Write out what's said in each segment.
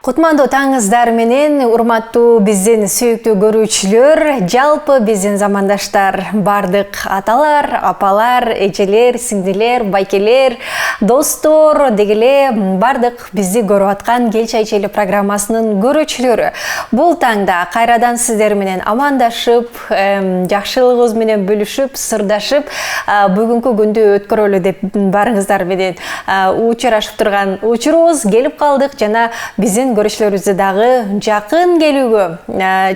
Кутмандуу таңыздар менен урматтуу биздин сүйүктүү көрүүчүлөр, жалпы биздин замандаштар, бардык аталар, апалар, эжелер, сиңдилер, байкелер, достор дегеле бардык бизди көрүп аткан Кел чай ичели программасынын көрүүчүлөрү. Бул таңда кайрадан сиздер менен амандашып, жакшылыгыбыз менен бөлүшүп, сырдашып, бүгүнкү күндү өткөрөлү деп барыңыздар менен учурашып турган учурубуз келип калдык жана биздин көрүүчүлөрүбүздү дагы жакын келүүгө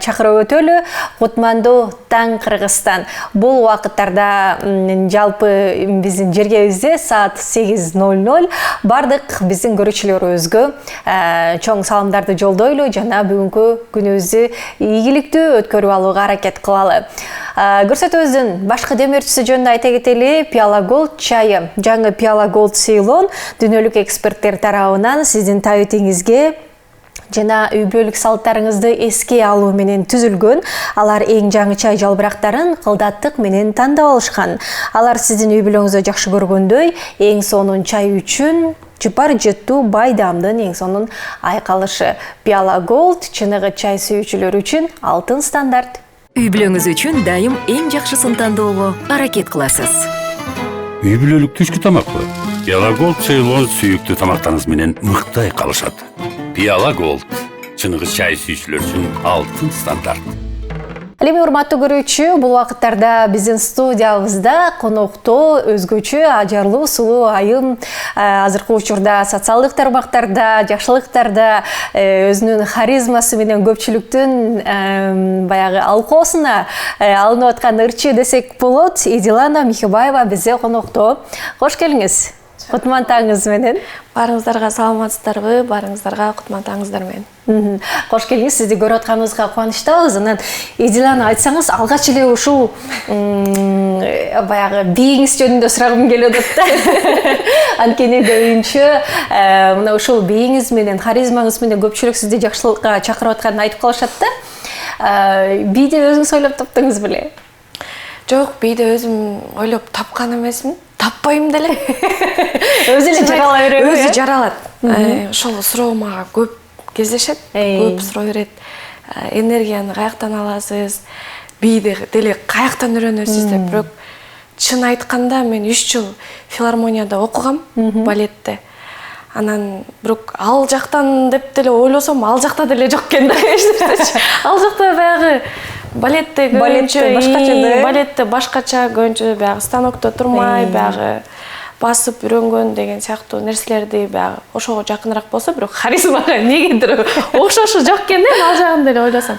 чакырып өтөлү. Кутмандуу таң Кыргызстан. Бул убакыттарда жалпы биздин жергебизде саат 8:00 бардык биздин көрүүчүлөрүбүзгө чоң саламдарды жолдойлу жана бүгүнкү күнүбүздү ийгиликтүү өткөрүп алууга аракет кылалы. Көрсөтүүбүздүн башкы демөөрчүсү жөнүндө айта кетели, Пиала Голд чайы. Жаңы Пиала Голд Ceylon дүйнөлүк эксперттер тарабынан сиздин табитиңизге жана үй бүлөлүк салттарыңызды эске алуу менен түзүлгөн. Алар эң жаңы чай жалбырактарын кылдаттык менен тандап алышкан. Алар сиздин үй бүлөңүздө жакшы көргөндөй, эң сонун чай үчүн жыпар жыттуу байдамдын эң сонун айкалышы. Пиала Голд чыныгы чай сүйүүчүлөр үчүн алтын стандарт. Үй бүлөңүз үчүн дайым эң жакшысын тандоого аракет кыласыз. Үй бүлөлүк түшкү тамакпы? Пиала Голд Ceylon сүйүктүү тамактарыңыз менен мыкты айкалышат. Пиала Голд чыныгы чай сүйүүчүлөр үчүн алтын стандарт. Эми урматтуу көрүүчү, бул убакыттарда биздин студиябызда конокто өзгөчө ажарлуу сулуу айым азыркы учурда социалдык тармактарда, жакшылыктарда өзүнүн харизмасы менен көпчүлүктүн баягы алкоосуна алынып аткан ырчы десек болот. Идилана Михибаева бизде конокто. Кош келиңиз. Кутман таңыңыз менен. Барыңыздарга саламатсыздарбы? Барыңыздарга кутман таңыңыздар менен. Кош келиңиз. Сизди көрүп атканыбызга кубанычтабыз. Анан Идилана, айтсаңыз, алгач эле ушул баягы бийиңиз жөнүндө сурагым келип атат да. Анткени көбүнчө мына ушул бийиңиз менен, харизмаңыз менен көпчүлүк сизди жакшылыкка чакырып атканын айтып калышат да. Бийди өзүңүз ойлоп таптыңыз беле? Жок, бийди өзүм ойлоп тапкан эмесмин. Таппайм деле. Өзү эле жарала береби? Өзү жаралат. Ошол суроо мага көп кездешет. Көп суроо берет. Энергияны каяктан аласыз? Бийди деле каяктан үйрөнөсүз деп. Бирок чын айтканда мен 3 жыл филармонияда окугам, балетте. Анан бирок ал жактан деп деле ойлосом, ал жакта деле жок экен да. Ал жакта баягы балетте башкача көбүнчө баягы станокто турмай, баягы басып үйрөнгөн деген сыяктуу нерселерди баягы ошого жакыныраак болсо, бирок харизмага негедир окшошу жок экен да, ал жагын деле ойлосом.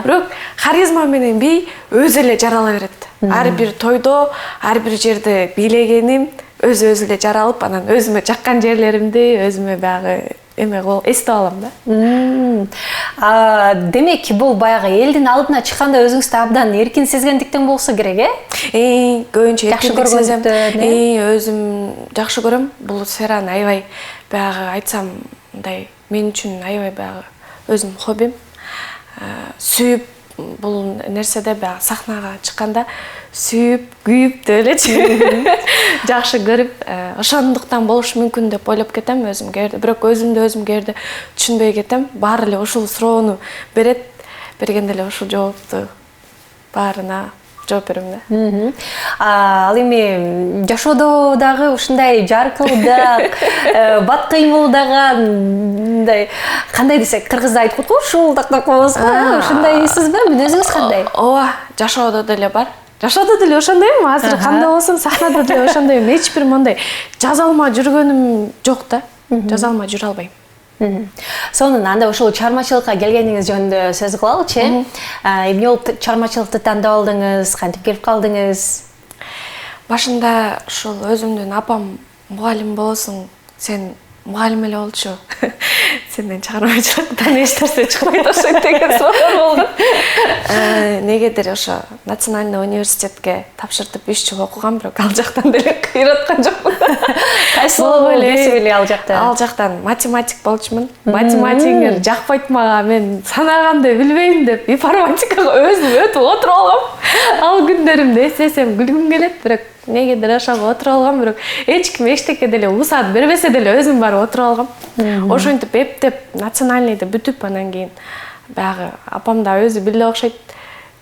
Бирок харизма менен бий өзү эле жарала берет. Ар бир тойдо, ар бир жерде бийлегеним өзү эле жаралып, анан өзүмө жаккан жерлеримди өзүмө баягы эстеп алам да. Демек, бул баягы элдин алдына чыкканда өзүңүздү абдан эркин сезгендиктен болсо керек, көбүнчө эркиндик сезем. Өзүм жакшы көрөм бул сфераны, аябай баягы айтсам, мындай мен үчүн аябай баягы өзүм хоббим. Сүйүп бул нерседе баягы сахнага чыкканда сүйүп, күйүп деп элечи. Жакшы көрүп, ошондуктан болушу мүмкүн деп ойлоп кетем өзүмгө. Бирок өзүмдү өзүм кээде түшүнбөй кетем. Баары эле ушул суроону бергенде эле ушул жоопту баарына жооп берем да. Ал эми жашоодо дагы ушундай жаркылдак, бат кыймылдаган, мындай кандай десек, кыргызда айтып го, шуулдак болобуз го. Ушундайсыз ба? Мүнөзүңүз кандай? Ооба, жашоодо деле бар. Жашоодо деле ошондойм, азыр кандай болсун, сахнада деле ошондойм. Эч бир мындай жаза алма жүргөнүм жок да. Жаза алма жүрө албайм. Сонун, анда ошол чыгармачылыкка келгениңиз жөнүндө сөз кылалычы. Эмне болуп чыгармачылыкты тандап алдыңыз, кантип келип калдыңыз? Башында ушул өзүмдүн апам мугалим болосуң, сен мугалим эле болчу. Сенден чыгармачылыктан эч нерсе чыкпайт окшойт деген суроо болгон. Негедир ошо Национальный университетке тапшыртып 3 жыл окугам, бирок ал жактан деле кыйраткан жокмун. Кайсы кесип эле ал жакта? Ал жактан математик болчумун. Математика жакпайт мага, мен санаганды билбейм деп информатикага өзүм өтүп отуруп алгам. Ал күндөрүмдү эслесем күлгүм келет, бирок негедир ошого отуруп алгам, бирок эч ким эчтеке деле уусаат бербесе деле өзүм барып отуруп алгам. Ошентип эптеп национальныйды бүтүп анан кийин баягы апам да өзү биле окшойт.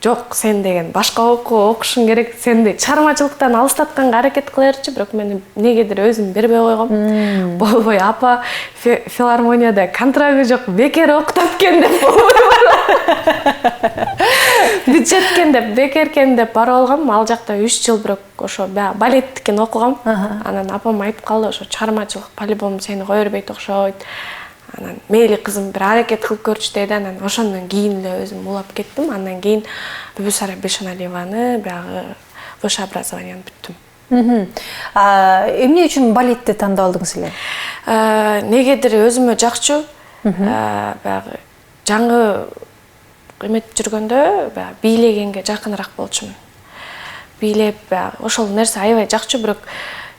Жок, сен деген башка окушуң керек, сенди чыгармачылыктан алыстатканга аракет кыларчы, бирок мен негедир өзүм бербей койгом. Болбой апа филармонияда контрагы жок, бекер окутат экен деп бюджет экен деп, бекер экен деп барып алгам. Ал жакта 3 жыл бирок ошо балеттикин окугам. Анан апам айтып калды, ошо чыгармачылык по-любому сени кое бербейт окшойт. Анан мейли кызым бир аракет кылып көрчү деди. Анан ошондон кийин эле өзүм улап кеттим. Андан кийин Бүбүсара Бешеналиеваны баягы высшее образованияны бүттүм. Эмне үчүн балетти тандап алдыңыз эле? Негедир өзүмө жакчу. Баягы жаңы эметип жүргөндө баягы бийлегенге жакыныраак болчумун. Бийлеп баягы ошол нерсе аябай жакчу, бирок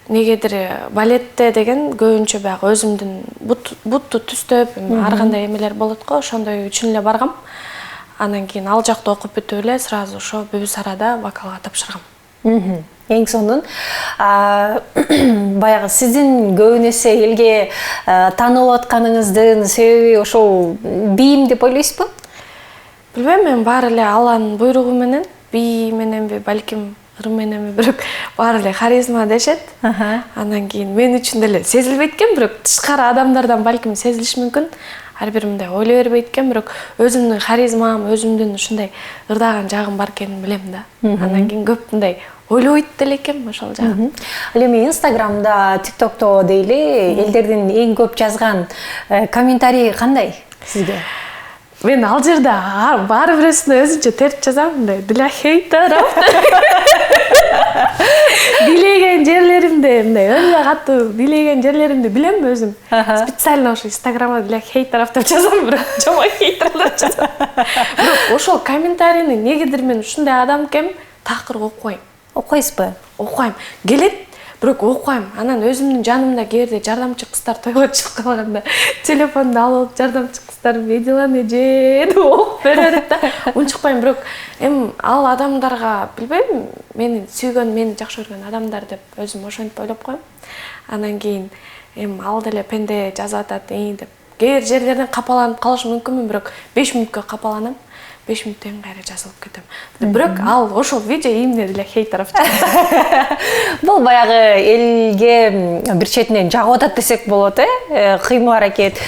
негедир балетте деген көбүнчө баягы өзүмдүн бутту түстөп, ар кандай эмелер болот го, ошондой үчүн эле баргам. Анан кийин ал жакта окуп бүтүп эле сразу ошо Бүбүсарада вокалга тапшыргам. Эң соңдон баягы сиздин көбүн эсе элге таанылып атканыңыздын себеби ошол бийим деп ойлойсузбу? Билбейм, мен баары эле Алланын буйругу менен, бий мененби, балким ыр мененби, бирок баары эле харизма дешет. Анан кийин мен үчүн деле сезилбейт экен, бирок тышкары адамдардан балким сезилиши мүмкүн. Ар бир мындай ойлой бербейт экен, бирок өзүмдүн харизмам, өзүмдүн ушундай ырдаган жагым бар экенин билем да. Анан кийин көп мындай ойлойт деле экенмин ошол жагын. Ал эми Инстаграмда, ТикТокто дейли элдердин эң көп жазган комментарий кандай сизге? Мен ал жерде баары бирөөсүнө өзүнчө терт жазам, мындай для хейтеров. Билеген жерлеримди, мындай өндө катуу билеген жерлеримди билем өзүм. Специально ошо Инстаграмда для хейтеров деп жазам, бирок жаман хейтерлер жазам. Бирок ошол комментарийни негедир мен ушундай адам экем, такыр окуйм. Окуйсузбу? Окуйм. Келет, бирок окуйм. Анан өзүмдүн жанымда кээде жардамчы кыздар тойго чыгып калганда телефонду алып жардамчы кыздар видеоланы деп окуп берет да. Унчукпайм, бирок эми ал адамдарга билбейм, мени сүйгөн, мени жакшы көргөн адамдар деп өзүм ошентип ойлоп коем. Анан кийин эми ал деле пенде жазып атат деп. Кээ бир жерлерден капаланып калышы мүмкүнмүн, бирок 5 мүнөткө капаланам. 5 мүнөттөн кайра жазылып кетем. Бирок ал ошол видео именно для хейтеров. Бул баягы элге бир четинен жагып атат десек болот, кыймыл аракет.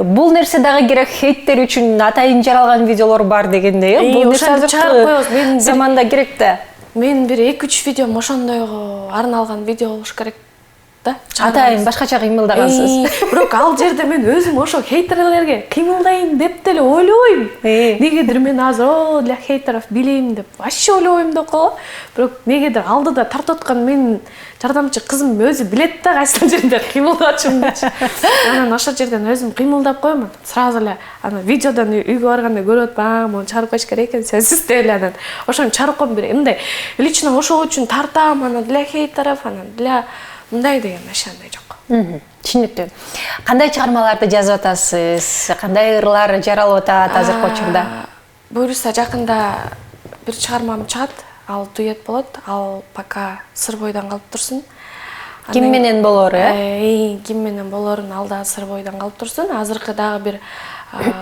Бул нерсе дагы керек, хейттер үчүн атайын жаралган видеолор бар дегендей, бул нерсе азыр заманда керек да. Мен бир 2-3 видеом ошондойго арналган видео болуш керек да. Атайын башкача кыймылдагансыз. Бирок ал жерде мен өзүм ошо хейтерлерге кыймылдайын деп деле ойлобойм. Негедир мен азыр для хейтеров билейм деп вообще ойлобойм да го. Бирок негедир алдыда тартып аткан менин жардамчы кызым өзү билет да кайсы жерде кыймылдачумдучу. Анан ошол жерден өзүм кыймылдап коем. Сразу эле ана видеодон үйгө барганда көрүп атпам, муну чыгарып коюш керек экен, сөзсүз деп эле анан ошону чыгарып коем. Бир мындай лично ошол үчүн тартам, анан для хейтеров, анан для мындай деген андай жок. Түшүнүктүү. Кандай чыгармаларды жазып атасыз? Кандай ырлар жаралып атат азыркы учурда? Буюрса жакында бир чыгармам чыгат, ал дуэт болот. Ал пока сыр бойдон калып турсун. Ким менен болору, Ким менен болорун алда сыр бойдон калып турсун. Азыркы дагы бир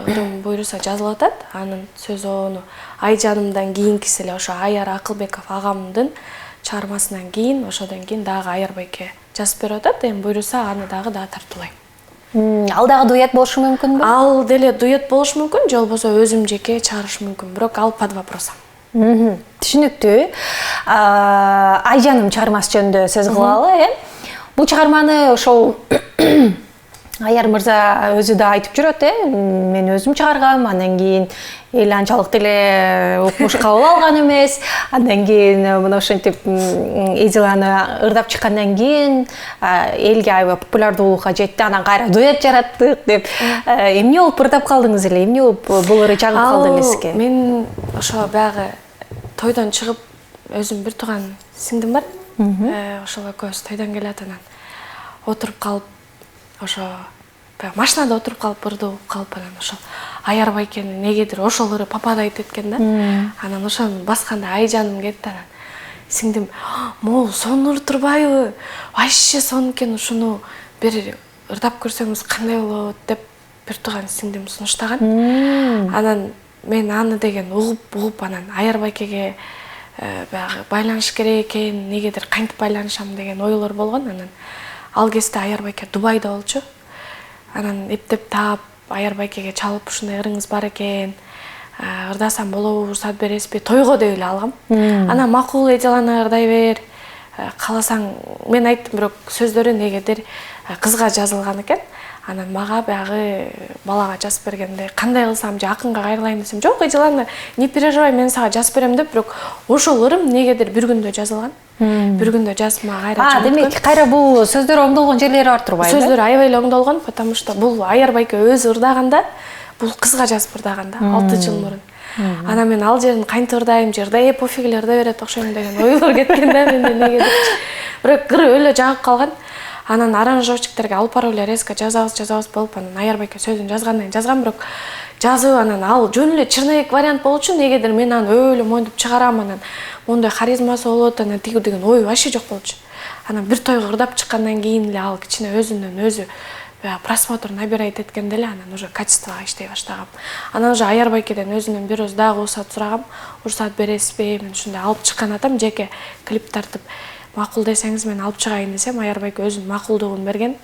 ырым буюрса жазылып атат. Анын сөзү ону Айжанымдан кийинкиси эле ошо Аяр Акылбеков агамдын чыгармасынан кийин, ошодон кийин дагы Аяр байке жазып берип атат. Эми буюрса аны дагы тартуулайм. Ал дагы дуэт болушу мүмкүнбү? Ал деле дуэт болушу мүмкүн, же болбосо өзүм жеке чыгарыш мүмкүн, бирок ал под вопросом. Түшүнүктүү. Айжаным чыгармасы жөнүндө сөз кылалы, Бул чыгарманы ошол Аяр мырза өзү да айтып жүрөт, мен өзүм чыгаргам, андан кийин эл анчалык деле укмуш кабыл алган эмес. Андан кийин мына ошентип Эзиланы ырдап чыккандан кийин элге аябай популярдуулукка жетти, анан кайра дуэт жараттык деп. Эмне болуп ырдап калдыңыз эле? Эмне болуп бул ыры жагып калды эле сизге? Мен ошо баягы тойдон чыгып, өзүм бир тууган сиңдим бар. Ошол экөөбүз тойдон келет, анан отуруп калып, ошо машинада отуруп калып ырдап калып, анан ошол Аяр байкени негедир ошол ыры попадает эткен да. Анан ошону басканда Айжаным кетти, анан сиңдим могул сонур турбайбы, вообще сонун экен, ушуну бир ырдап көрсөңүз кандай болот деп бир тууган сиңдим сунуштаган. Анан мен аны деген угуп анан Аярбайкеге баягы байланыш керек экен, негедир кантип байланышам деген ойлор болгон. Анан ал кезде Аярбайке Дубайда болчу. Анан эптеп таап Аярбайкеге чалып ушундай ырыңыз бар экен, ырдасам болобу, уруксат бересизби, тойго деп эле алгам. Анан макул Эдилана ырдай бер, кааласаң, мен айттым, бирок сөздөрү негедир кызга жазылган экен. Анан мага баягы балага жазып бергенде кандай кылсам же акынга кайрылайын десем, жок Эдилана, не переживай, мен сага жазып берем деп, бирок ошол ырым негедир бир күндө жазылган. Бир күндө жазып мага кайра жөнөткөн. Демек кайра бул сөздөр оңдолгон жерлери бар турбайбы? Сөздөр аябай эле оңдолгон, потому что бул Аярбайке өзү ырдаганда, бул кызга жазып ырдаганда 6 жыл мурун. Анан мен ал жерин кантип ырдайм, ырдай пофиг эле ырдай берет окшойм деген ойлор кеткен да менде негедир. Бирок кыры өлө жагып калган. Анан аранжировщиктерге алып барып эле резко жазабыз болуп, анан Аярбайке сөзүн жазган, бирок жазып анан ал жөн эле чырнайык вариант болчу, негедир мен аны өлө моюнтуп чыгарам, анан мондай харизмасы болот, анан тиги деген ой вообще жок болчу. Анан бир тойго ырдап чыккандан кийин эле ал кичине өзүнөн өзү просмотр набирать эткенде эле анан уже качествого иштей баштагам. Анан уже Аярбайкеден өзүнөн бир өз дагы уруксат сурагам. Уруксат бересизби? Мен ушундай алып чыккан атам, жеке клип тартып макул десеңиз мен алып чыгайын десем, Аярбайке өзүнүн макулдугун берген.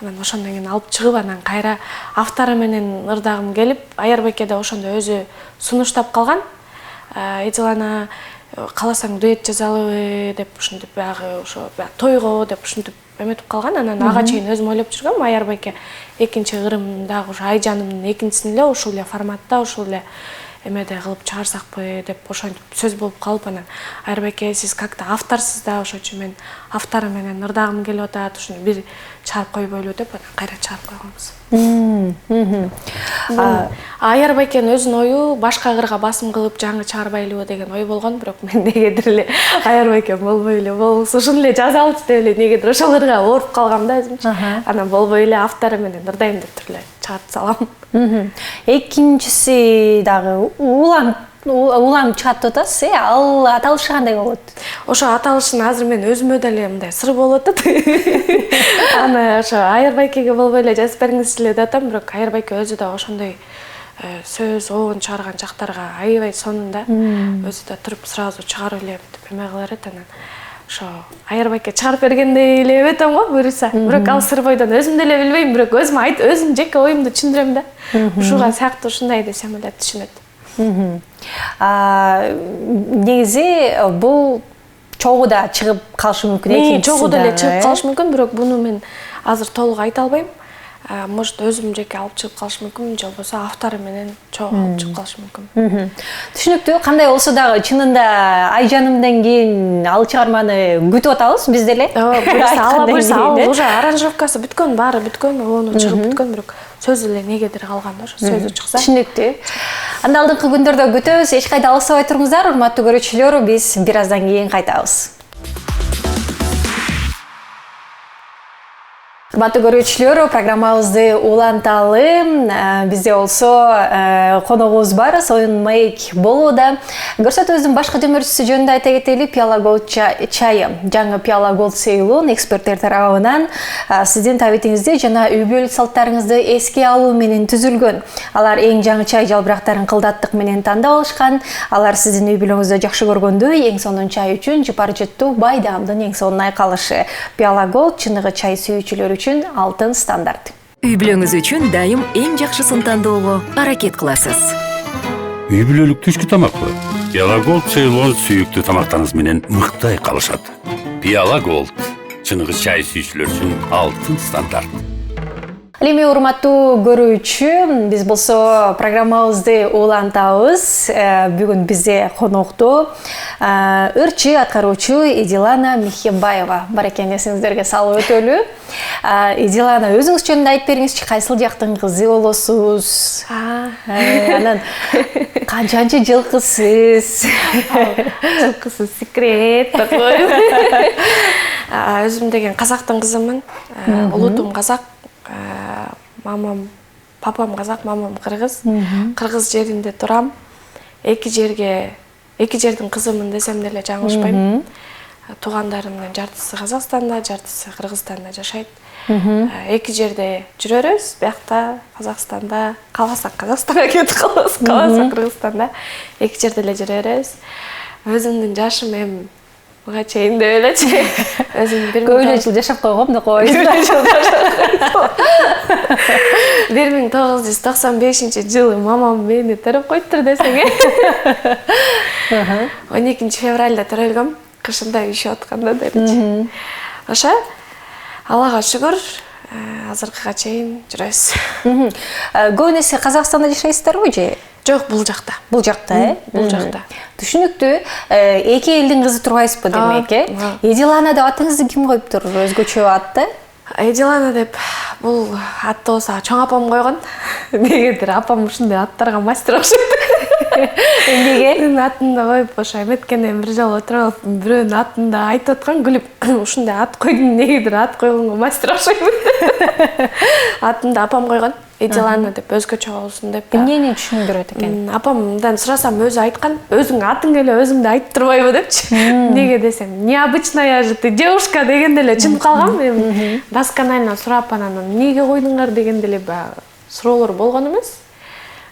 Анан ошондон кийин алып чыгып, анан кайра автору менен ырдагым келип, Аярбайке да ошондо өзү сунуштап калган. Эдилана, кааласаң дуэт жазалыбы деп ушинтип баягы ошо тойго деп ушинтип эметип калган. Анан ага чейин өзүм ойлоп жүргөм, Аярбайке экинчи ырым дагы ушу Айжанымдын экинчисин эле ушул эле форматта, ушул эле эмеде кылып чыгарсакпы деп ошентип сөз болуп калып, анан Аярбайке сиз как-то авторсуз да, ошон үчүн мен автору менен ырдагым келип атат, ушуну бир чыгарып койбойлу деп анан кайра чыгарып койгонбуз. Аярбайкенин өзүнүн ою башка кырга басым кылып жаңы чыгарбайлыбы деген ой болгон, бирок мен негедир эле Аярбайке болбой эле болсо ушуну эле жазалычы деп эле негедир ошол ырга ооруп калгам да өзүмчү. Анан болбой эле автору менен ырдайм деп туруп эле чыгарып салам. Экинчиси дагы улам чыгат деп атасыз, ал аталышы кандай болот? Ошо аталышын азыр мен өзүмө деле мындай сыр болуп атат. Аны ошо Аярбайкеге болбой эле жазып бериңизчи эле деп атам, бирок Аярбайке өзү да ошондой сөз оон чыгарган жактарга аябай сонун да. Өзү да туруп сразу чыгарып эле деп эме кыла берет. Анан ошо Аярбайке чыгарып бергендей эле эметем го буюрса. Бирок ал сыр бойдон өзүм деле билбейм, бирок өзүм жеке оюмду түшүндүрөм да. Ушуга сыяктуу ушундай десем эле түшүнөт. Негизи бул чогуу да чыгып калышы мүмкүн экен. Чогуу деле чыгып калышы мүмкүн, бирок буну мен азыр толук айта албайм. Может өзүм жеке алып чыгып калышы мүмкүн, же болбосо автору менен чогуу алып чыгып калышы мүмкүн. Түшүнүктүү. Кандай болсо дагы чынында Айжанымдан кийин ал чыгарманы күтүп атабыз биз деле. Алла буйрса, ал уже аранжировкасы бүткөн, баары бүткөн, ону чыгып бүткөн, бирок сөзү эле негедир калган да, ошо сөзү чыкса. Түшүнүктүү. Анда алдыңкы күндөрдө күтөбүз. Эч кайда алыстабай туруңуздар, урматтуу көрүүчүлөр. Биз бир аздан кийин кайтабыз. Урматтуу көрүүчүлөр, программабызды уланталы. Бизде болсо коногубуз бар, Союн Маек болууда. Көрсөтүүбүздүн башкы жөнөтүүчүсү жөнүндө айта кетели, Пиала Голд чайы. Жаңы Пиала Голд сейилүүн эксперттер тарабынан сиздин табитиңизди жана үй бүлөлүк салттарыңызды эске алуу менен түзүлгөн. Алар эң жаңы чай жалбырактарын кылдаттык менен тандап алышкан. Алар сиздин үй бүлөңүздө жакшы көргөндөй, эң сонун чай үчүн жыпар жыттуу байдаамдын эң сонун айкалышы. Пиала Голд чыныгы чай сүйүүчүлөр үчүн алтын стандарт. Үй бүлөңүз үчүн дайым эң жакшысын тандоого аракет кыласыз. Үй бүлөлүк түшкү тамакпы? Пиала Голд Ceylon сүйүктүү тамактарыңыз менен мыкты айкалышат. Пиала Голд чыныгы чай сүйүүчүлөр үчүн алтын стандарт. Эми урматтуу көрүүчү, биз болсо программабызды улантабыз. Бүгүн бизде конокто ырчы аткаруучу Эдилана Михебаева бар экен, эсиңиздерге салып өтөлү. Эдилана, өзүңүз жөнүндө айтып бериңизчи, кайсыл жактын кызы болосуз? Анан канчанчы жылкысыз? Жылкысыз секрет деп коюм. Өзүм деген казактын кызымын. Улутум казак. Папам казак, мамам кыргыз. Кыргыз жеринде турам. Эки жерге эки жердин кызымын десем деле жаңылышпайм. Туугандарымдын жартысы Казакстанда, жартысы Кыргызстанда жашайт. Эки жерде жүрөрүз, биякта Казакстанда, каласак Казакстанга кетип калабыз, каласак Кыргызстанда. Эки жерде эле жүрөрүз. Өзүмдүн жашым эми буга чейин деп элечи. Өзүм Көп эле жыл жашап койгом деп коебуз. 1995-жылы мамам мени төрөп коюптур десең. 12 февралда төрөлгөм, кышында үйшүп атканда делечи. Ошо Аллага шүгүр, азыркыга чейин жүрөбүз. Көп эсе Казакстанда жашайсыздарбы же? Жок, бул жакта. Бул жакта, Бул жакта. Түшүнүктүү. Эки элдин кызы турбайсызбы демек, Эдилана деп атыңызды ким коюптур? Өзгөчө атты? Эдилана деп бул атты болсо чоң апам койгон. Негедир апам ушундай аттарга мастер окшойт. Эмнеге? Менин атымды коюп, ошо эметкенден бир жолу отуруп алып, бирөөнүн атында айтып аткан, күлүп, ушундай ат койдум, негедир ат койгонго мастер окшойт. Атымды апам койгон. Эдилана деп өзгөчө болсун деп. Эмнени түшүндүрөт экен? Апамдан сурасам өзү айткан, өзүң атың эле өзүңдү айтып турбайбы депчи. Неге десем, необычная же ты девушка дегенде эле түшүнүп калгам. Эми досконально сурап анан эмнеге койдуңар дегенде эле суроолор болгон эмес.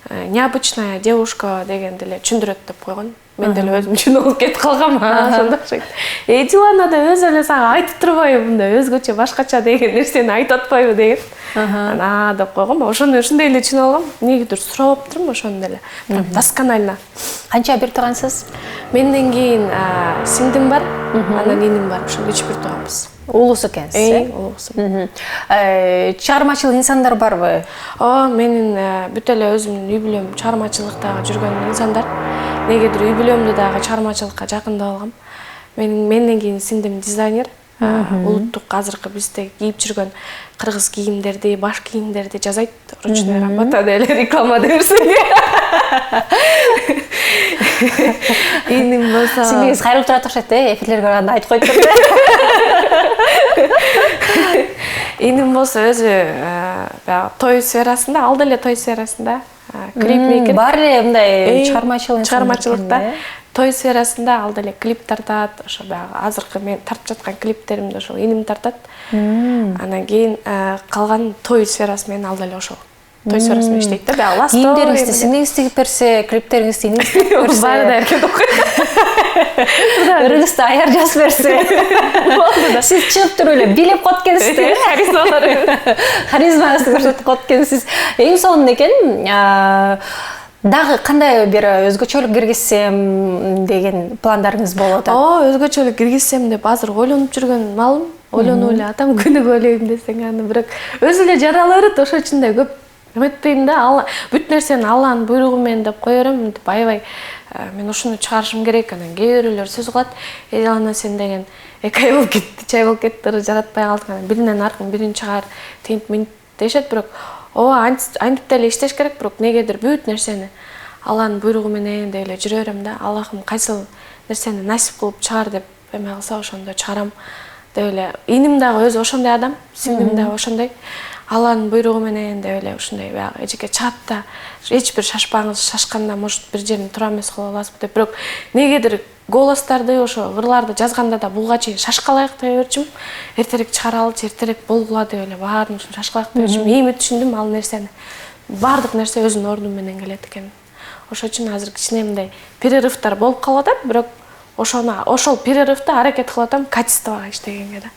Необычная девушка дегенде эле түшүндүрөт деп койгон. Мен деле өзүм түшүнүп кетип калгам. Ошондой окшойт. Эдилана да өзү эле сага айтып турбайбы, мындай өзгөчө башкача деген нерсени айтып атпайбы деген. Ана деп койгом. Ошону ушундай эле түшүнүп алгам. Негедир сурап ошондой эле. Досконально. Канча бир туугансыз? Менден кийин сиңдим бар, анан иним бар. Ошо 3 бир тууганбыз. Улуусу экенсиз, улуусум. Чыгармачыл инсандар барбы? Менин бүт эле өзүмдүн үй бүлөм чыгармачылыктагы жүргөн инсандар. Негедир үй бүлөмдү дагы чыгармачылыкка жакындап алгам. Менден кийин сиңдим дизайнер. Улуттук азыркы бизде кийип жүргөн кыргыз кийимдерди, баш кийимдерди жасайт. Ручной работа деле реклама берсең. Иним болсо. Сиңдиңиз кайрылып турат окшойт, эфирлерге барганда айтып коюптур. Иним болсо өзү той сферасында, ал деле той сферасында клипмейкер. Бар эле мындай чыгармачылыкта той сферасында ал деле клип тартат. Ошо азыркы мен тартып жаткан клиптеримди ошо иним тартат. Анан кийин калган той сферасы менен ал деле ошол. Той сферасы менен иштейт да. Кийимдериңизди сиңдиңиз тигип берсе, клиптериңизди иниңиз тигип берсе. Баары да эркек окуйт. Өрүңүздү аяр жазып берсе. Сиз чыгып туруп эле билеп коет экенсиз да. Харизмаңызды көрсөтүп коет экенсиз. Эң сонун экен. Дагы кандай бир өзгөчөлүк киргизсем деген пландарыңыз болуп атат? Өзгөчөлүк киргизсем деп азыр ойлонуп жүргөн малым. Ойлонуп эле атам күнүгө ойлойм десең, аны бирок өзү эле жаралып берет, ошол үчүн да көп эметпейм да. Бүт нерсени Алланын буйругу менен деп кое берем. Мынтип аябай мен ушуну чыгарышым керек. Анан кээ бирөөлөр сөз кылат. Эдилана сен деген 2 ай болуп кетти, 3 ай болуп кетти, жаратпай калдың. Анан биринен аркын бирин чыгар, тинт минт дешет. Бирок антип деле иштеш керек. Бирок негедир бүт нерсени Алланын буйругу менен деп эле жүрө берем да. Аллахым кайсыл нерсени насип кылып чыгар деп эме кылса ошондо чыгарам деп эле. Иним дагы өзү ошондой адам, сиңдим дагы ошондой. Алланын буйругу менен деп эле ушундай эжеке чыгат да, эч бир шашпаңыз, шашканда может бир жерин туура эмес кыла аласызбы деп. Бирок негедир голостарды ошо ырларды жазганда да буга чейин шашкалайык деп берчүм. Эртерээк чыгаралычы, эртерээк болгула деп эле баарын шашкалайык деп берчүм. Эми түшүндүм ал нерсени. Бардык нерсе өзүнүн орду менен келет экен. Ошол үчүн азыр кичине мындай перерывдар болуп калып атат, бирок ошол перерывда аракет кылып атам качествого иштегенге да.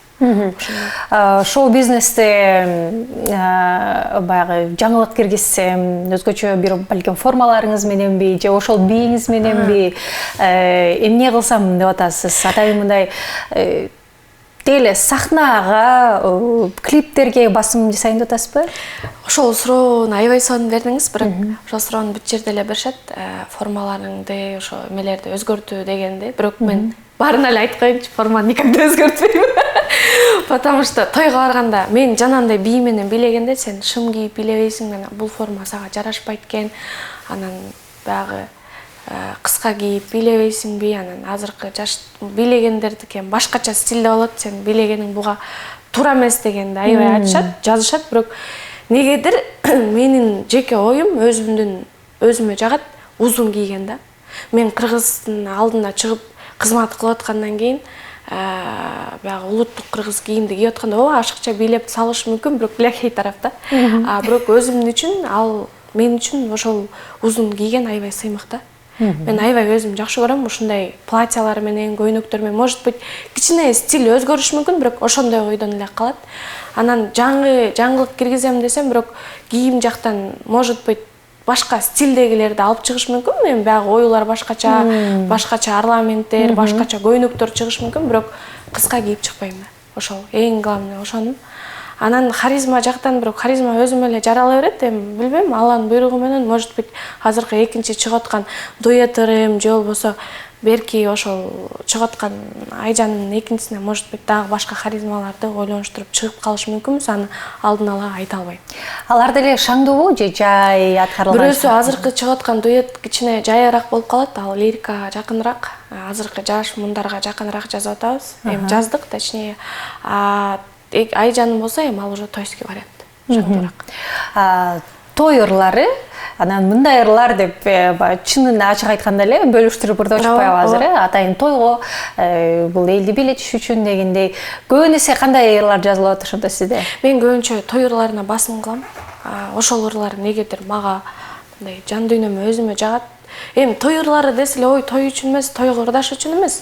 Шоу-бизнесте баягы жаңылык киргизсем, өзгөчө бир балким формаларыңыз мененби, же ошол бийиңиз мененби, эмне кылсам деп атасыз? Атайын мындай деле сахнага, клиптерге басым жасайын деп атасызбы? Ошол суроону аябай сонун бердиңиз, бирок ошол суроону бүт жерде эле беришет. Формаларыңды, ошо эмелерди өзгөртүү дегенде, бирок мен баарына эле айтып коеюнчу, форманы никогда өзгөртпөйм. Потому что тойго барганда мен жанагындай бий менен бийлегенде сен шым кийип бийлебейсиң, анан бул форма сага жарашпайт экен. Анан баягы кыска кийип бийлебейсиңби, анан азыркы жаш бийлегендердики башкача стилде болот, сен бийлегениң буга туура эмес дегенде аябай айтышат, жазышат, бирок негедир менин жеке оюм өзүмө жагат узун кийген да. Мен кыргыздын алдына чыгып кызмат кылып аткандан кийин баягы улуттук кыргыз кийимди кийип атканда ооба ашыкча бийлеп салыш мүмкүн, бирок блекей тарафта. Бирок өзүм үчүн ал мен үчүн ошол узун кийген аябай сыймык да. Мен аябай өзүм жакшы көрөм ушундай платьялар менен, көйнөктөр менен. Может быть, кичине стиль өзгөрүш мүмкүн, бирок ошондой ойдон эле калат. Анан жаңылык киргизем десем, бирок кийим жактан может быть башка стилдегилерди алып чыгыш мүмкүн. Мен баягы оюлар башкача, башкача орнаменттер, башкача көйнөктөр чыгыш мүмкүн, бирок кыска кийип чыкпайм да. Ошол эң главный ошону. Анан харизма жактан, бирок харизма өзүм эле жарала берет. Эми билбейм, Алланын буйругу менен, может быть, азыркы экинчи чыгып аткан дуэттерим же болбосо берки ошол чыгып аткан Айжанын экинчисине, может быть, дагы башка харизмаларды ойлонуштуруп чыгып калыш мүмкүнбүз, аны алдын ала айта албайм. Алар деле шаңдуубу же жай аткарылган? Бирөөсү азыркы чыгып аткан дуэт кичине жайыраак болуп калат, ал лирика жакыныраак, азыркы жаш мундарга жакыныраак жазып атабыз. Эми жаздык, точнее. Айжанын болсо эми ал уже тойский вариант. Шаңдуураак. Той ырлары, анан мындай ырлар деп чынын ачык айтканда эле бөлүштүрүп ырдашпайбы азыр, атайын тойго бул элди бийлетиш үчүн дегендей көбүнесе кандай ырлар жазылып атат ошондо сизде? Мен көбүнчө той ырларына басым кылам. Ошол ырлар негедир мага мындай жан дүйнөмө өзүмө жагат. Эми той ырлары десе эле ой той үчүн эмес, тойго ырдаш үчүн эмес.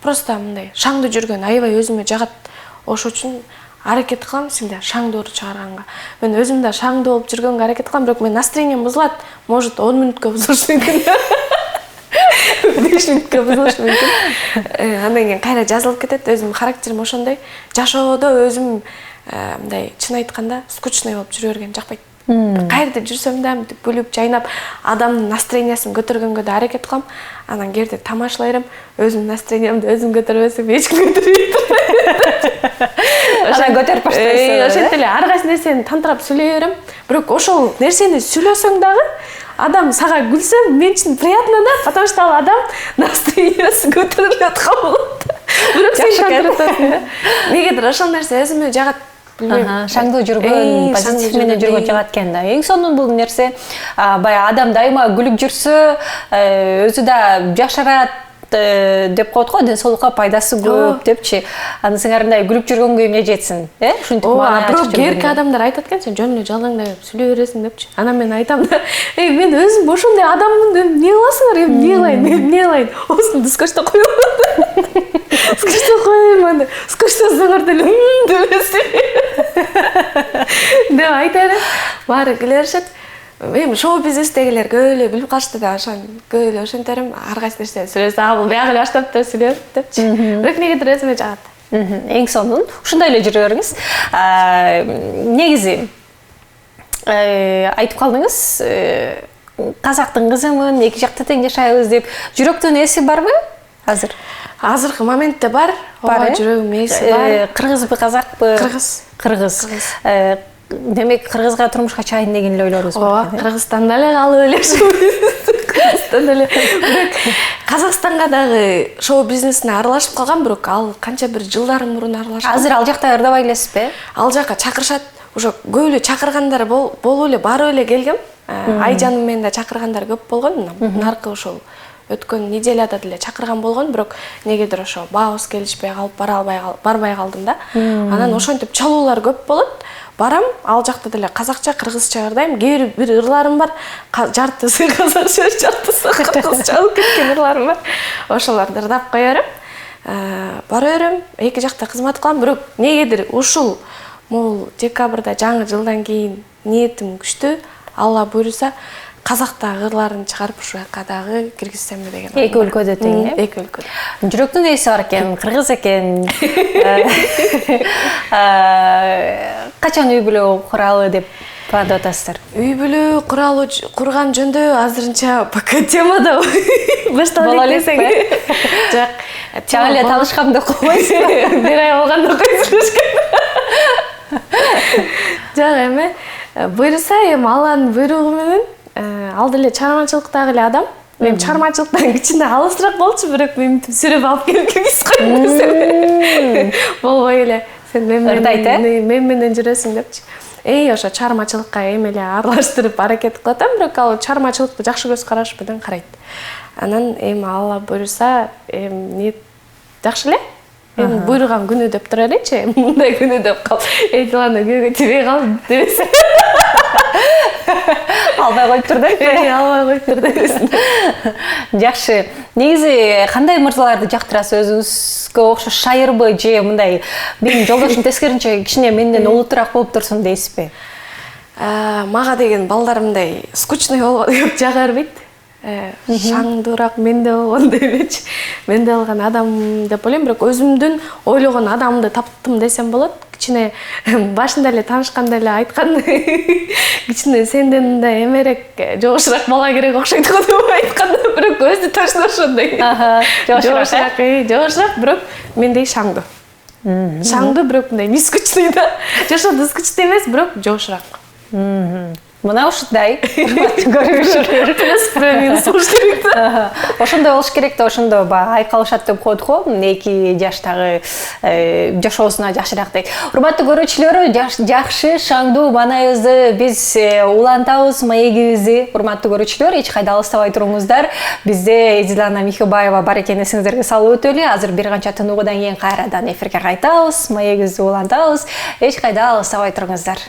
Просто мындай шаңдуу жүргөн аябай өзүмө жагат. Ошол үчүн аракет кылам синде шаңдуу ыр чыгарганга. Мен өзүм да шаңдуу болуп жүргөнгө аракет кылам, бирок мен настроением бузулат. Может 10 мүнөткө бузулуш мүмкүн. 5 мүнөткө бузулуш мүмкүн. Андан кийин кайра жазылып кетет. Өзүм характерим ошондой. Жашоодо өзүм мындай чын айтканда скучный болуп жүрө берген жакпайт. Кайерде жүрсөм да мынтип күлүп, жайнап, адамдын настроениясын көтөргөнгө да аракет кылам. Анан кээде тамашалай берем. Өзүмдүн настроениямды өзүм көтөрбөсөм, эч ким көтөрбөйт. Анан көтөрүп баштайсың. Ошентип эле ар кайсы нерсени тантырап сүйлөй берем. Бирок ошол нерсени сүйлөсөң дагы адам сага күлсө, мен үчүн приятно да, потому что ал адам настроениясы көтөрүлүп аткан болот. Бирок сен тантырып атасың да. Негедир ошол нерсе өзүмө жагат. Шаңдуу жүргөн, позитив менен жүргөн жагат экен да. Эң сонун бул нерсе, баягы адам дайыма күлүп жүрсө, өзү да жашарат деп коет го, ден соолукка пайдасы көп депчи. Аны сыңарындай күлүп жүргөнгө эмне жетсин, ушинтип мага бирок кээки адамдар айтат экен, сен жөн эле жалаңдап сүйлөй бересиң депчи. Анан мен айтам да, мен өзүм ошондой адаммын, эмне кыласыңар, эмне кылайын, осуну дискочто коём. Скажите, анда скажсаңар деле деп айта берем. Баары күлө беришет. Эми шоу бизнестегилер көп эле билип калышты да, көп эле ошентип берем. Ар кайсы нерсе сүйлөсө, бул баягы эле баштаптыр сүйлөп депчи. Бирок негедир өзүмө жагат. Эң сонун ушундай эле жүрө бериңиз. Негизи айтып калдыңыз, казактын кызымын, эки жакта тең жашайбыз деп. Жүрөктөн эси барбы азыр? Азыркы моментте бар. Жүрөгүм эси бар. Кыргызбы, казакпы? Кыргыз. Демек кыргызга турмушка чыгайын деген эле ойлорубуз бар. Ооба, Кыргызстанда эле калып эле. Кыргызстанда эле. Бирок Казакстанга дагы шоу бизнесине аралашып калгам, бирок ал канча бир жылдар мурун аралашкан. Азыр ал жакта ырдабай элесизби? Ал жака чакырышат. Ошо көп эле чакыргандар болуп эле барып эле келгем. Айжаным менен да чакыргандар көп болгон. Наркы ошол өткөн неделяда деле чакырган болгон, бирок негедир ошо баабыз келишпей калып барбай калдым да. Анан ошентип чалуулар көп болот. Барам, ал жакта деле казакча, кыргызча ырдайм. Кээ бир ырларым бар, жартысы казакча, жартысы кыргызча алып кеткен ырларым бар. Ошолорду ырдап кое берем. Бара берем, эки жакта кызмат кылам, бирок негедир ушул могул декабрда жаңы жылдан кийин ниетим күчтүү. Алла буйруса, казактагы ырларын чыгарып ушу жака дагы киргизсемби деген. Эки өлкөдө тең, эки өлкөдө. Жүрөктүн эси бар экен, кыргыз экен. Качан үй бүлө куралы деп пландап атасыздар? Үй бүлө курган жөндө азырынча пока темада башталып элесең. Жок, чак эле таанышкам деп койбойсуң. Бир ай болгондо койсуңуз. Жок, эми буйруса, эми Алланын буйругу менен ал деле чыгармачылыктагы эле адам. Мен чыгармачылыктан кичине алысыраак болчу, бирок мен сүрөп алып келип киргизип койдум. Болбой эле Сен мен менен жүрөсүң депчи. Ошо чыгармачылыкка эми эле аралаштырып аракет кылат, бирок ал чыгармачылыкты жакшы көз караш менен карайт. Анан эми Алла буйруса, ниет жакшы эле. Эми буйруган күнү деп тура элечи, мындай күнү деп кал. Дилана күйөөгө тийбей калды дебесин. Албай коюп тур деп. Албай коюп тур дебесин. Жакшы. Негизи кандай мырзаларды жактырасыз өзүңүзгө окшош шайырбы же мындай менин жолдошум тескеринче кичине менден улуутураак болуп турсун дейсизби? Мага деген балдарымдай скучный болгону көп жага бербейт. Шаңдуураак менде болгондой элечи. Менде болгон адам деп ойлойм, бирок өзүмдүн ойлогон адамды таптым десем болот. Кичине башында эле таанышканда эле айткан. Кичине сенден мындай эмерээк, жогушураак бала керек окшойт го деп айтканда, бирок өзү точно ошондой. Жогушураак, бирок мендей шаңдуу. Шаңдуу, бирок мындай нескучный да. Жашоодо скучный эмес, бирок жогушураак. Мына ушундай көрүнүшүлөр. Плюс болуш керек да. Ошондой болуш керек да, ошондо баягы айкалышат деп коет го. 2 жаштагы жашоосуна жакшыраак дейт. Урматтуу көрүүчүлөр, жакшы шаңдуу маанайыбызды биз улантабыз маегибизди. Урматтуу көрүүчүлөр, эч кайда алыстабай туруңуздар. Бизде Дилана Михибаева бар экенин эсиңиздерге салып өтөлү. Азыр бир канча тынуудан кийин кайрадан эфирге кайтабыз, маегибизди улантабыз. Эч кайда алыстабай туруңуздар.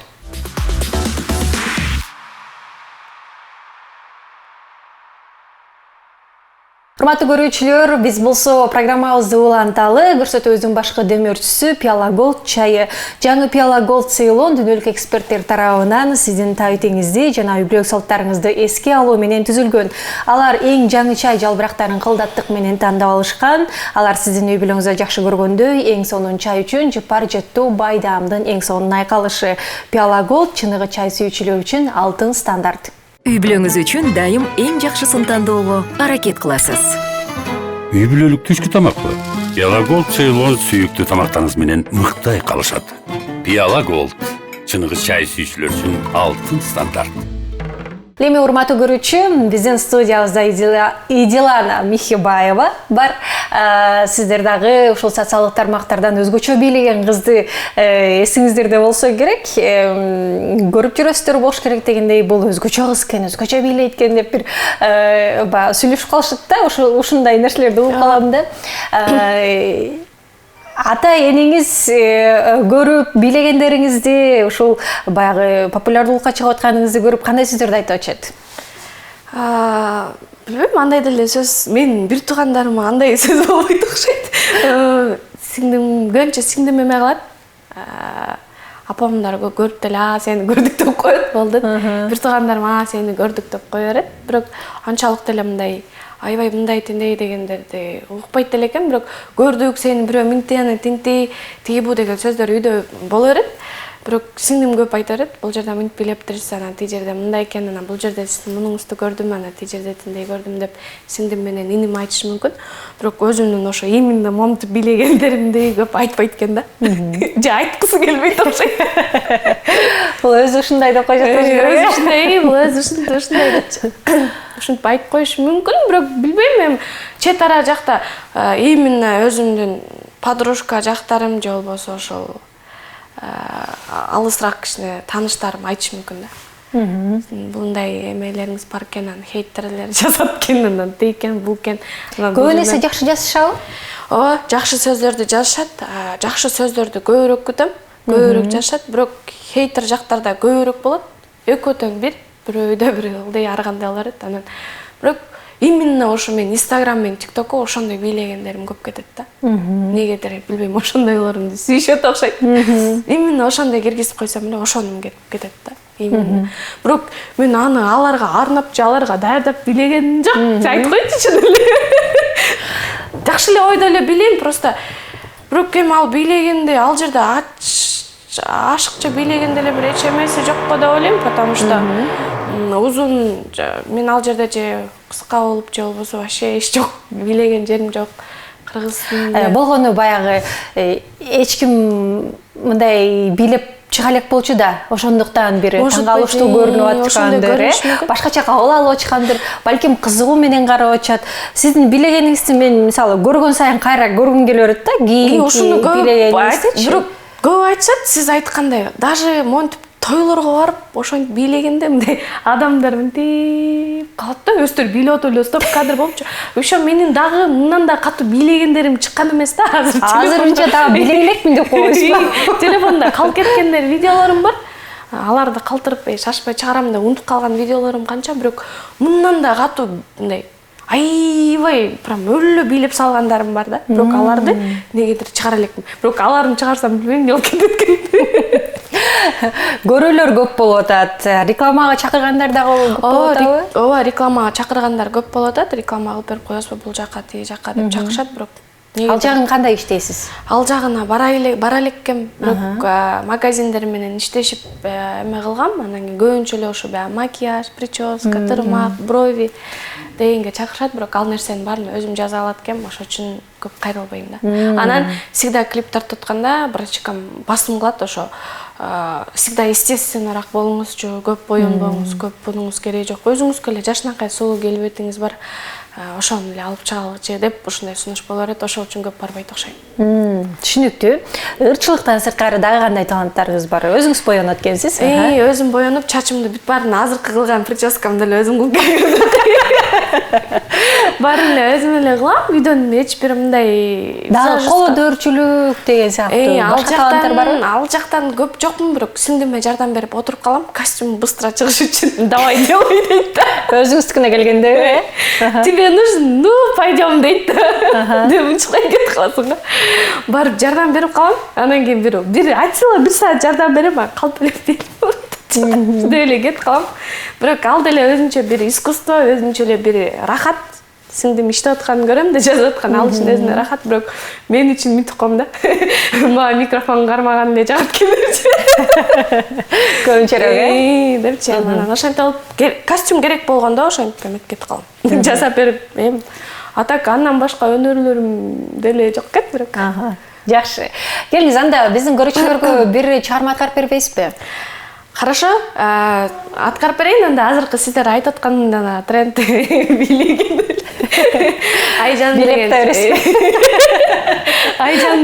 Урматтуу көрүүчүлөр, биз болсо программабызды уланталы. Көрсөтүүбүздүн башкы демөөрчүсү Пиала Голд чайы. Жаңы Пиала Голд Ceylon дүйнөлүк эксперттер тарабынан сиздин табитиңизди жана үй бүлөк салттарыңызды эске алуу менен түзүлгөн. Алар эң жаңы чай жалбырактарын кылдаттык менен тандап алышкан. Алар сиздин үй бүлөңүзгө жакшы көргөндөй, эң сонун чай үчүн жыпар жыттуу байдаамдын эң сонун айкалышы. Пиала Голд чыныгы чай сүйүүчүлөр үчүн алтын стандарт. Үй бүлөңүз үчүн дайым эң жакшысын тандоого аракет кыласыз. Үй бүлөлүк түшкү тамакпы? Пиала Голд Ceylon сүйүктүү тамактарыңыз менен мыкты айкалышат. Пиала Голд чыныгы чай сүйүүчүлөр үчүн алтын стандарт. Эми урматтуу көрүүчү, биздин студиябызда Дилана Михибаева бар. Сиздер дагы ушул социалдык тармактардан өзгөчө бийлеген кызды эсиңиздерде болсо керек. Көрүп жүрөсүздөр болуш керек дегендей, бул өзгөчө кыз экен, өзгөчө бийлейт экен деп бир сүйлөшүп калышат да, ушундай нерселерди угуп калам да. Ата энеңиз көрүп бийлегендериңизди, ушул баягы популярдуулукка чыгып атканыңызды көрүп кандай сөздөрдү айтып атышат? Билбейм, андай деле сөз, мен бир туугандарыма андай сөз болбойт окшойт. Сиңдим көбүнчө сиңдим эме кылат. Апамдар көрүп деле, сени көрдүк деп коет болду. Бир туугандарым сени көрдүк деп кое берет. Бирок анчалык деле мындай аябай мындай тиндей дегендерди укпайт деле экен, бирок көрдүк сени бирөө минтени тинти, тиги бу деген сөздөр үйдө боло берет. Бирок сиңдим көп айта берет. Бул жерде минт билеп турсуз, анан тиги жерде мындай экен, анан бул жерде мунуңузду көрдүм, анан тиги жерде тиндей көрдүм деп сиңдим менен иним айтышы мүмкүн. Бирок өзүмдүн ошо именно моментип билегендеримди көп айтпайт экен да. Же айткысы келбейт окшойт. Бул өзү ушундай деп койшот. Өзү ушундай, бул өзү ушундай деп. Ушинтип айтып коюш мүмкүн, бирок билбейм, эми чет ара жакта именно өзүмдүн подружка жактарым же болбосо ошол алысыраак кичине тааныштарым айтышы мүмкүн да. Мындай эмелериңиз бар экен, анан хейтерлер жазат экен, анан тиги экен, бул экен. Көбүн эсе жакшы жазышабы? Ооба, жакшы сөздөрдү жазышат. Жакшы сөздөрдү көбүрөөк күтөм, көбүрөөк жазышат, бирок хейтер жактарда көбүрөөк болот. Экөөтөн бирөө үйдө бир ылдый ар кандай алар эт. Анан бирок именно ошо мен Instagram менен TikTokко ошондой бийлегендерим көп кетет да. Негедир билбейм, ошондойлорумду сүйүшөт окшойт. Именно ошондой киргизип койсом эле ошонун кетет да. Именно. Бирок мен аны аларга арнап же аларга даярдап бийлегеним жок. Айтып койчу чын эле. Жакшы эле ойдо эле билейм, просто бирок эми ал бийлегенде ал жерде ашыкча бийлегенде эле бир эч эмеси жок го деп ойлойм, потому что узун мен ал жерде же кыска болуп же болбосо вообще эч жок, бийлеген жерим жок. Кыргыздын болгону баягы эч ким мындай бийлеп чыга элек болчу да, ошондуктан бир таң калыштуу көрүнүп аткандыр, башкача кабыл алып атышкандыр, балким кызыгуу менен карап атышат. Сиздин бийлегениңизди мен мисалы көргөн сайын кайра көргүм келе берет да, кийин бийлегениңизди. Бирок көп айтышат, сиз айткандай, даже монтип тойлорго барып, ошентип бийлегенде мындай адамдар мынтип калат да, өздөрү бийлеп отур эле стоп кадр болупчу. Ошо менин дагы мындан да катуу бийлегендерим чыккан эмес да азыр. Азырынча дагы бийлей элекмин деп койбойсузбу? Телефонда калып кеткендер видеолорум бар. Аларды калтырып, шашпай чыгарам деп унутуп калган видеолорум канча, бирок мындан да катуу мындай аябай прям өлө бийлеп салгандарым бар да. Бирок аларды негедир чыгара элекмин. Бирок аларын чыгарсам билбейм, жол кетет экен. Көрүүлөр көп болуп атат. Рекламага чакыргандар дагы көп болуп атабы? Ооба, рекламага чакыргандар көп болуп атат. Реклама кылып берип коесузбу бул жакка, тиги жакка деп чакырышат, бирок Ал жагын кандай иштейсиз? Ал жагына бара элекем, бирок магазиндер менен иштешип эме кылгам. Анан кийин көбүнчө эле ошо макияж, прическа, тырмак, брови дегенге чакырышат, бирок ал нерсенин баарын өзүм жаза алат экенмин, ошон үчүн көп кайрылбайм да. Анан всегда клип тартып атканда братчикам басым кылат, ошо всегда естественныйраак болуңузчу, көп боенбоңуз, көп бунуңуз кереги жок. Өзүңүзгө эле жашынакай сулуу келбетиңиз бар. Ошону эле алып чыгалычы деп ушундай сунуш боло берет, ошол үчүн көп барбайт окшойм. Түшүнүктүү. Ырчылыктан сырткары дагы кандай таланттарыңыз бар? Өзүңүз боенот экенсиз? Өзүм боенуп, чачымды бүт баарын азыркы кылган прическамды эле өзүм кылып баарын эле өзүм эле кылам. Үйдөн эч бир мындай дагы колодөрчүлүк деген сыяктуу башка таланттар барбы? Ал жактан көп жокмун, бирок сиңдиме жардам берип отуруп калам. Костюм быстро чыгыш үчүн давай делай дейт да. Өзүңүздүкүнө келгенде, Тебе нужен, ну пойдем дейт да. Деп унчукпай кетип каласың да. Барып жардам берип калам. Анан кийин бир айтсыла 1 саат жардам берем, калп эле деп эле кетип калам. Бирок ал деле өзүнчө бир искусство, өзүнчө эле бир рахат. Сиңдим иштеп атканын көрөм да, жазып аткан ал үчүн өзүнө рахат, бирок мен үчүн мынтип коем да. Мага микрофон кармаган эле жагат келерчи. Көбүнчөрөөк, депчи. Анан ошентип алып костюм керек болгондо ошентип эметип кетип калам. Жасап берип, атак андан башка өнөрлөрүм деле жок экен, бирок. Жакшы. Келиңиз, анда биздин көрүүчүлөргө бир чыгарма аткарып бербейсизби? Хорошо, аткарып берейин, анда азыркы сиздер айтып аткандан тренд бийлегендер. Айжан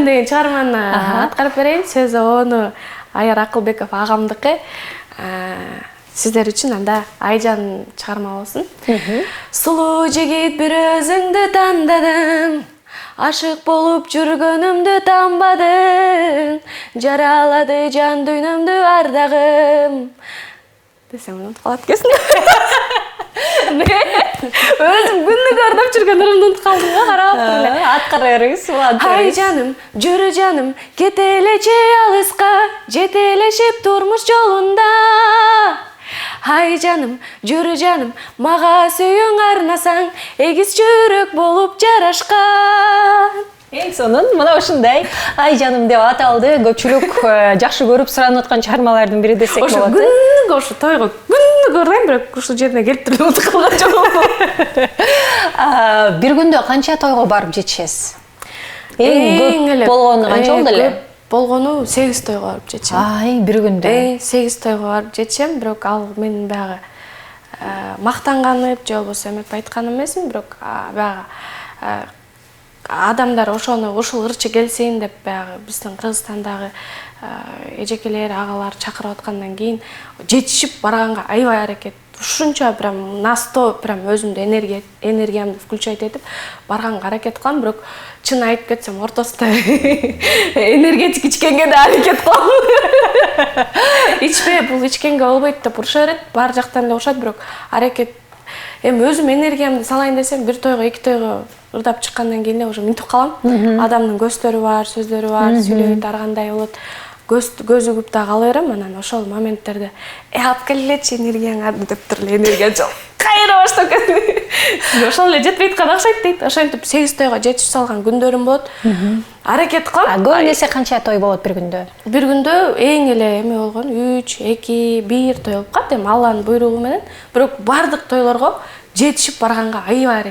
деген чыгарманы аткарып берейин. Сөзү ону Аяр Акылбеков агамдыкы. Сиздер үчүн анда Айжан чыгарма болсун. Сулуу жигит бир өзүңдү тандадым, ашык болуп жүргөнүмдү танбадың, жаралады жан дүйнөмдү ардагым. Десем унутуп калат экенсиң. Өзүм күндү ардап жүргөн ырымды унутуп калдым го, карап эле. Аткара бериңиз. Ай жаным, жүрү жаным, кете элечи алыска, жетелешип турмуш жолунда. Ай жаным, жүрү жаным, мага сүйүң арнасаң, эгиз жүрөк болуп жарашкан. Эң сонун мына ушундай Ай жаным деп аталды. Көпчүлүк жакшы көрүп суранып аткан чыгармалардын бири десек болот. Ошо күндү ошо тойго күндү көрөйм, бирок ушул жерине келип туруп унутуп калган жокмун. Бир күндө канча тойго барып жетишесиз? Эң көп болгону канча болду эле? Болгону 8 тойго барып жетишем. Бир күндө. 8 тойго барып жетишем, бирок ал менин баягы мактанганып же болбосо эметип айтканым эмесмин, бирок баягы адамдар ушул ырчы келсин деп баягы биздин Кыргызстандагы эжекелер, агалар чакырып аткандан кийин жетишип барганга аябай аракет. Ушунча прям на 100 прям өзүмдү энергиямды включать этип барганга аракет кылам, бирок чын айтып кетсем ортосунда энергетик ичкенге да аракет кылам. Ичпе, бул ичкенге болбойт деп уруша берет. Бар жактан эле урушат, бирок аракет эми өзүм энергиямды салайын десем, бир тойго, 2 тойго ырдап чыккандан кийин эле уже минтип калам. Адамдын көздөрү бар, сөздөрү бар, сүйлөйт, ар кандай болот. Көз үгүп да кала берем, анан ошол моменттерде алып келечи энергияңарды деп туруп эле энергия жол кайра баштап кетти. Ошол эле жетпей аткан акчайт дейт. Ошентип 8 тойго жетишип салган күндөрүм болот. Аракет кылам. Көп эсе канча той болот бир күндө? Бир күндө эң эле эме болгон 3, 2, 1 той болуп калат, эми Алланын буйругу менен. Бирок бардык тойлорго жетишип барганга аябай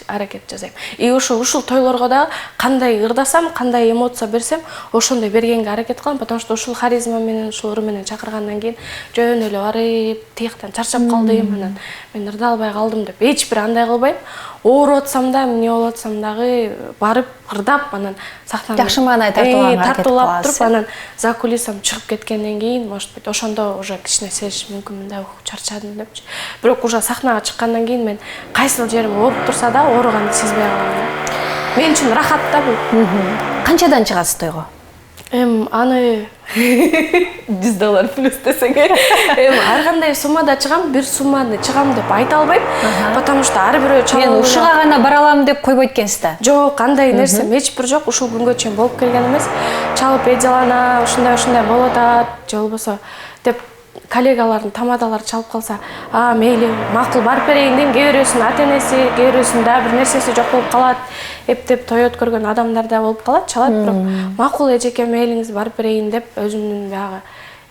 аракет жасайм. И ушул тойлорго да кандай ырдасам, кандай эмоция берсем, ошондой бергенге аракет кылам, потому что ушул харизма менен, ушул ырым менен чакыргандан кийин жөн эле барып, тияктан чарчап калдым, анан мен ырда албай калдым деп эч бир андай кылбайм. Ооруп атсам да, эмне болуп атсам дагы барып ырдап анан сахнаны Жакшы маанай тартууланганга аракет тартуулап кыласыз. туруп анан за кулисам чыгып кеткенден кийин может быть ошондо уже кичине сезишим мүмкүнмүн да чарчадым депчи. Бирок уже сахнага чыккандан кийин мен кайсыл жерим ооруп турса да ооруганды сезбей калам. Мен үчүн рахат да бул. Канчадан чыгасыз тойго? Аны $100 плюс десең, ар кандай суммада чыгам, бир сумманы чыгам деп айта албайм, потому что ар бирөө Мен чалуу. ушуга гана бара алам деп койбойт экенсиз да. Жок, кандай нерсе эч бир жок, ушул күнгө чейин болуп келген эмес. Чалып эжалана, ушундай болуп атат, же болбосо деп коллегалардын тамадалары чалып калса, мейли, макул барып берейин дейм. Кээ бирөөсүнүн ата-энеси, кээ бирөөсүнүн да бир нерсеси жок болуп калат. Эптеп той өткөргөн адамдар да болуп калат, чалат, бирок макул эжеке мейлиңиз барып берейин деп өзүмдүн баягы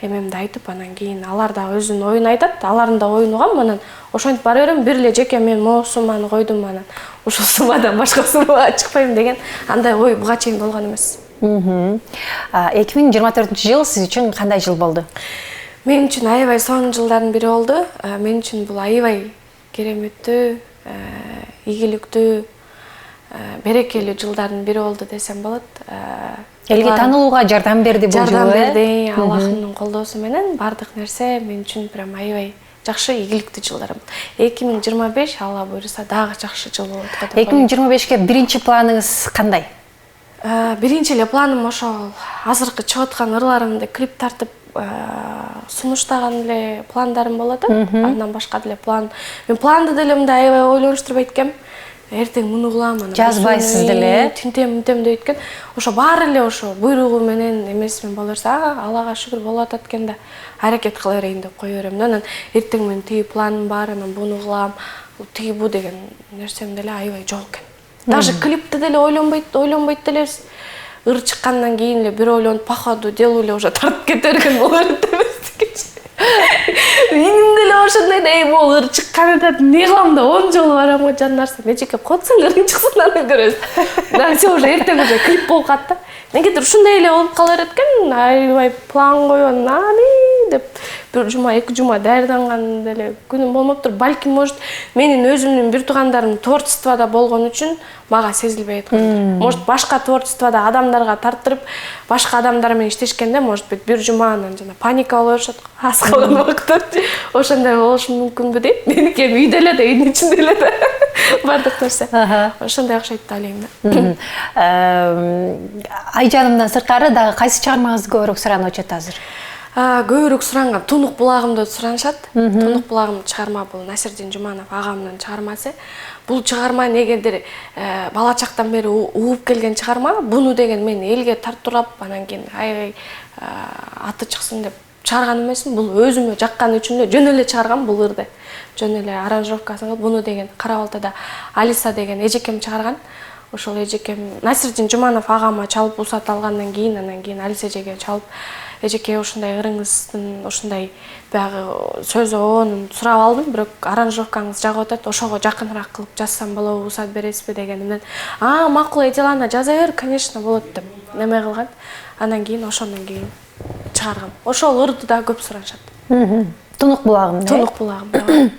эмемди айтып, анан кийин алар да өзүнүн оюн айтат, алардын да оюн угам, анан ошентип бара берем. Бир эле жеке мен могу сумманы койдум, анан ушул суммадан башка суммага чыкпайм деген андай ой буга чейин болгон эмес. 2024-жыл сиз үчүн кандай жыл болду? Мен үчүн аябай сонун жылдардын бири болду. Мен үчүн бул аябай кереметтүү, ийгиликтүү, берекелүү жылдардын бири болду десем болот. Элге таанылууга жардам берди бул жыл. Жардам берди, Аллахтын колдоосу менен бардык нерсе мен үчүн прям аябай жакшы, ийгиликтүү жылдар. 2025 Алла буйруса дагы жакшы жыл болот. 2025ке биринчи планыңыз кандай? Биринчи эле планым ошол азыркы чыгып аткан ырларымды клип тартып сунуштаган эле пландарым болот. Андан башка деле план. Мен планды деле мындай аябай ойлонуштурбайт экенмин. Эртең муну кылам, анан жазбайсыз деле. Тинтем деп өткөн. Ошо баары эле ошо буйругу менен эмесимен боло берсе, Аллага шүгүр болуп атат экен да, аракет кыла берейин деп кое берем. Анан эртең мен тиги планым бар, анан буну кылам, тиги бу деген нерсем деле аябай жок экен. Даже клипти деле ойлонбойт делебиз. Ыр чыккандан кийин эле бир ойлонуп, походу делу эле уже тартып кете берген болор деппиз. Менин деле ошондой да, бул ыр чыккан атат, эмне кылам да 10 жолу барам го жандарса, эжеке котсоң ырың чыксын анан көрөбүз. Да, все уже эртең уже клип болуп калат да. Негедир ушундай эле болуп кала берет экен, аябай план коюп, деп бир жума, 2 жума даярданган деле күнүм болмоптур. Балким, может, менин өзүмдүн бир туугандарым творчествода болгон үчүн мага сезилбей аткан. Может, башка творчествода адамдарга тарттырып, башка адамдар менен иштешкенде, может быть, бир жуманан жана паника боло беришет, аз калган убакытта. Ошондой болушу мүмкүнбү дейм. Меники үйдө эле да, үйдүн ичинде эле да. Бардык нерсе. Ошондой окшойт да элем да. Айжанымдан сырткары дагы кайсы чыгармаңызды көбүрөөк суранып атышат азыр? Көбүрөөк суранган Тунук булагымды суранышат. Тунук булагым чыгарма бул Насирдин Жуманов агамдын чыгармасы. Бул чыгарма негедир бала чактан бери ууп келген чыгарма. Буну деген мен элге тартурап, анан кийин аябай аты чыксын деп чыгарган эмесмин. Бул өзүмө жаккан үчүн жөн эле чыгаргам бул ырды. Жөн эле аранжировкасын кылып, буну деген Кара Балтада Алиса деген эжекем чыгарган. Ошол эжекем Насирдин Жуманов агама чалып усат алгандан кийин, анан кийин Алиса эжеге чалып, эжеке ушундай ырыңыздын ушундай баягы сөзү оонун сурап алдым, бирок аранжировкаңыз жагып атат, ошого жакыныраак кылып жазсам болобу, усат бересизби дегенимден, макул эжелана жаза бер, конечно болот деп неме кылган. Анан кийин ошондон кийин чыгаргам. Ошол ырды да көп суранышат. Тунук булагым. Тунук булагым.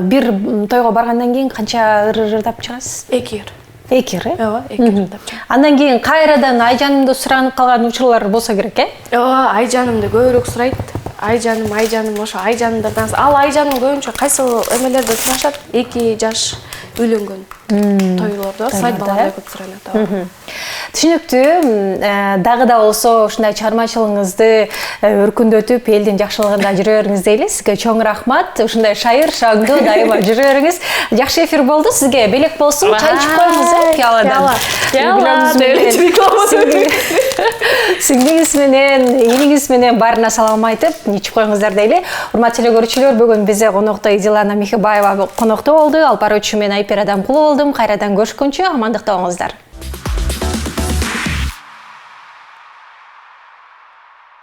Бир тойго баргандан кийин канча ыр ырдап чыгасыз? 2 ыр. 2 ыр, Ооба, 2 ыр ырдап чыгам. Андан кийин кайрадан Айжанымды суранып калган учурлар болсо керек, Ооба, Айжанымды көбүрөөк сурайт. Айжаным, ошо Айжанымдардан. Ал Айжаным көбүнчө кайсыл эмелерди сурашат? 2 жаш үйлөнгөн тойлордо, свадьбаларда көп суранат. Түшүнүктүү. Дагы да болсо ушундай чыгармачылыгыңызды өркүндөтүп, элдин жакшылыгында жүрө бериңиз дейли. Сизге чоң рахмат. Ушундай шайыр, шаңдуу дайыма жүрө бериңиз. Жакшы эфир болду. Сизге белек болсун. Чай ичип коюңуз, пиаладан. Сиңдиңиз менен, элиңиз менен баарына салам айтып, ичип коюңуздар дейли. Урматтуу телекөрүүчүлөр, бүгүн бизде конокто Идилана Михибаева конокто болду. Алпар өчү мен Айпер Адамкулу болдум. Кайрадан көрүшкөнчө амандыкта болуңуздар.